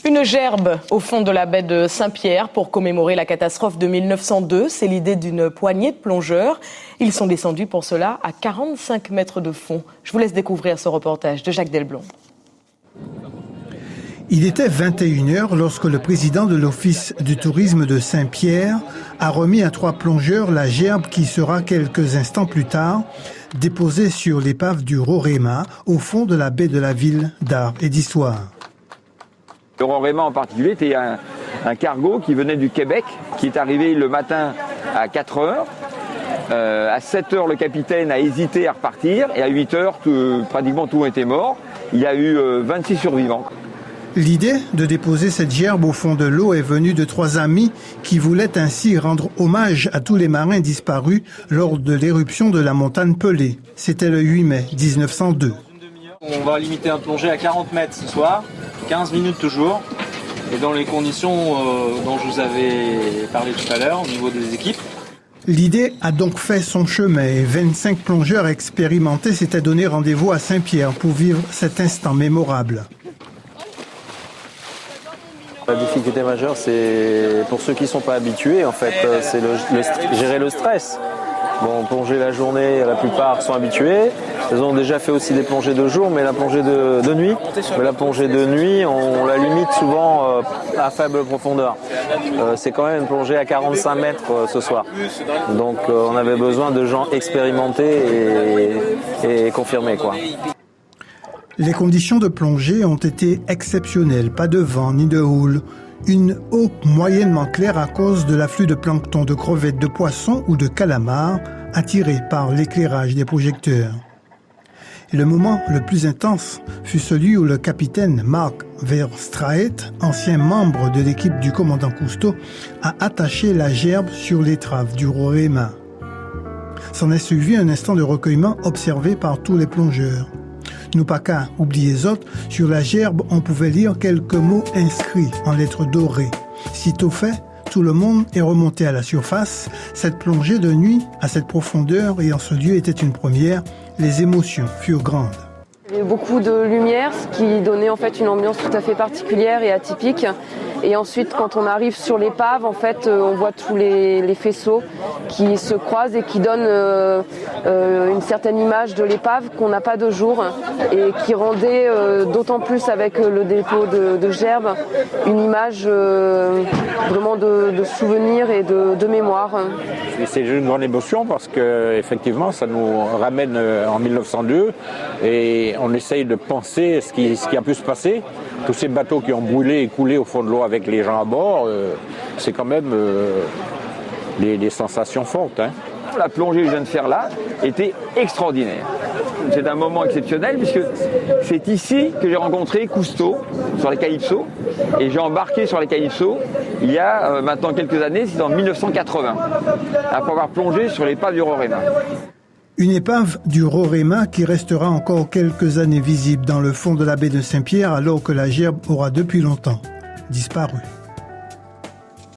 Une gerbe au fond de la baie de Saint-Pierre pour commémorer la catastrophe de 1902. C'est l'idée d'une poignée de plongeurs. Ils sont descendus pour cela à 45 mètres de fond. Je vous laisse découvrir ce reportage de Jacques Delblond. Il était 21h lorsque le président de l'Office du tourisme de Saint-Pierre a remis à 3 plongeurs la gerbe qui sera quelques instants plus tard déposée sur l'épave du Roraima au fond de la baie de la ville d'Art et d'Histoire. Le Roraima en particulier était un cargo qui venait du Québec, qui est arrivé le matin à 4 heures. À 7 heures, le capitaine a hésité à repartir et à 8 heures, pratiquement tout était mort. Il y a eu 26 survivants. L'idée de déposer cette gerbe au fond de l'eau est venue de 3 amis qui voulaient ainsi rendre hommage à tous les marins disparus lors de l'éruption de la montagne Pelée. C'était le 8 mai 1902. On va limiter un plongée à 40 mètres ce soir, 15 minutes toujours, et dans les conditions dont je vous avais parlé tout à l'heure au niveau des équipes. L'idée a donc fait son chemin et 25 plongeurs expérimentés s'étaient donné rendez-vous à Saint-Pierre pour vivre cet instant mémorable. La difficulté majeure, c'est pour ceux qui ne sont pas habitués, en fait, c'est gérer le stress. Bon, plonger la journée, la plupart sont habitués. Ils ont déjà fait aussi des plongées de jour, mais la plongée de nuit, on la limite souvent à faible profondeur. C'est quand même une plongée à 45 mètres ce soir. Donc on avait besoin de gens expérimentés et confirmés, quoi. Les conditions de plongée ont été exceptionnelles, pas de vent ni de houle. Une eau moyennement claire à cause de l'afflux de plancton, de crevettes, de poissons ou de calamars attirés par l'éclairage des projecteurs. Et le moment le plus intense fut celui où le capitaine Mark Verstraete, ancien membre de l'équipe du commandant Cousteau, a attaché la gerbe sur l'étrave du Roraima. S'en est suivi un instant de recueillement observé par tous les plongeurs. Nous pas qu'à oublier les autres, sur la gerbe, on pouvait lire quelques mots inscrits en lettres dorées. Sitôt fait, tout le monde est remonté à la surface. Cette plongée de nuit, à cette profondeur et en ce lieu était une première. Les émotions furent grandes. Il y avait beaucoup de lumière, ce qui donnait en fait une ambiance tout à fait particulière et atypique. Et ensuite, quand on arrive sur l'épave, en fait, on voit tous les faisceaux qui se croisent et qui donnent une certaine image de l'épave qu'on n'a pas de jour et qui rendait d'autant plus avec le dépôt de gerbe une image vraiment de souvenir et de mémoire. C'est une grande émotion parce que effectivement, ça nous ramène en 1902 et on essaye de penser ce qui a pu se passer. Tous ces bateaux qui ont brûlé et coulé au fond de l'eau avec les gens à bord, c'est quand même des sensations fortes. Hein. La plongée que je viens de faire là était extraordinaire. C'est un moment exceptionnel puisque c'est ici que j'ai rencontré Cousteau sur les Calypso et j'ai embarqué sur les Calypso il y a maintenant quelques années, c'est en 1980, après avoir plongé sur l'épave du Roraima. Une épave du Roraima qui restera encore quelques années visible dans le fond de la baie de Saint-Pierre alors que la gerbe aura depuis longtemps disparu.